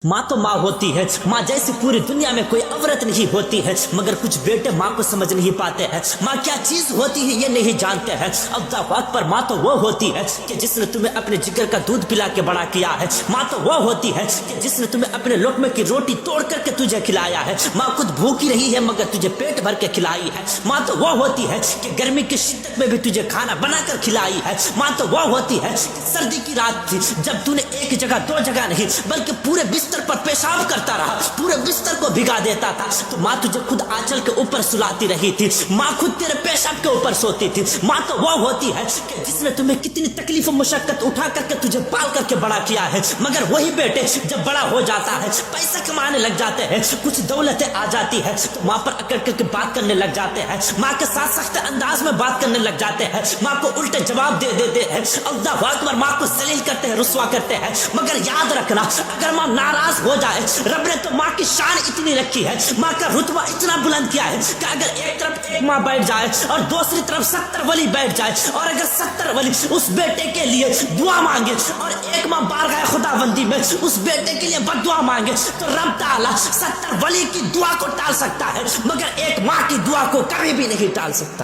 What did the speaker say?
माँ तो माँ होती है, माँ जैसी पूरी दुनिया में कोई औरत नहीं होती है, मगर कुछ बेटे माँ को समझ नहीं पाते हैं। माँ क्या चीज होती है ये नहीं जानते हैं। अल्लाह अकबर, माँ तो वो होती है कि जिसने तुम्हें अपने जिगर का दूध पिला के बड़ा किया है। माँ तो वो होती है कि जिसने तुम्हें अपने लोकमे की रोटी तोड़ करके तुझे खिलाया है। माँ खुद भूखी रही है मगर तुझे पेट भर के खिलाई है। माँ तो वो होती है कि गर्मी की शिद्दत में भी तुझे खाना बनाकर खिलाई है। माँ तो वो होती है कि सर्दी की रात थी जब तूने एक जगह दो जगह नहीं बल्कि पूरे बिस्तर पर पेशाब करता रहा, पूरे बिस्तर को भिगा देता था, तो माँ तुझे खुद आंचल के ऊपर सुलाती रही थी। माँ खुद तेरे पेशाब के ऊपर सोती थी। माँ तो वो होती है कि जिसने तुम्हें कितनी तकलीफ और मुशक्कत उठा करके तुझे पाल करके बड़ा किया है, मगर वही बेटे जब बड़ा हो जाता है, पैसा कमाने लग जाते हैं, कुछ दौलतें आ जाती है तो माँ पर अकड़ करके बात करने लग जाते हैं, माँ के साथ सख्त अंदाज में बात करने लग जाते हैं, माँ को उल्टे जवाब दे देते हैं। अल्लाह अकबर, माँ को जलील करते हैं, रुस्वा करते हैं। मगर याद रखना, अगर माँ नाराज हो जाए, रब ने तो माँ की शान इतनी रखी है, माँ का रुतबा इतना बुलंद किया है कि अगर एक तरफ एक माँ बैठ जाए और दूसरी तरफ 70 वली बैठ जाए, और अगर 70 वली उस बेटे के लिए दुआ मांगे और एक माँ बारगाह खुदाबंदी में उस बेटे के लिए बद्दुआ मांगे, तो रब ताला 70 वली की दुआ को टाल सकता है, मगर एक माँ की दुआ को कभी भी नहीं टाल सकता।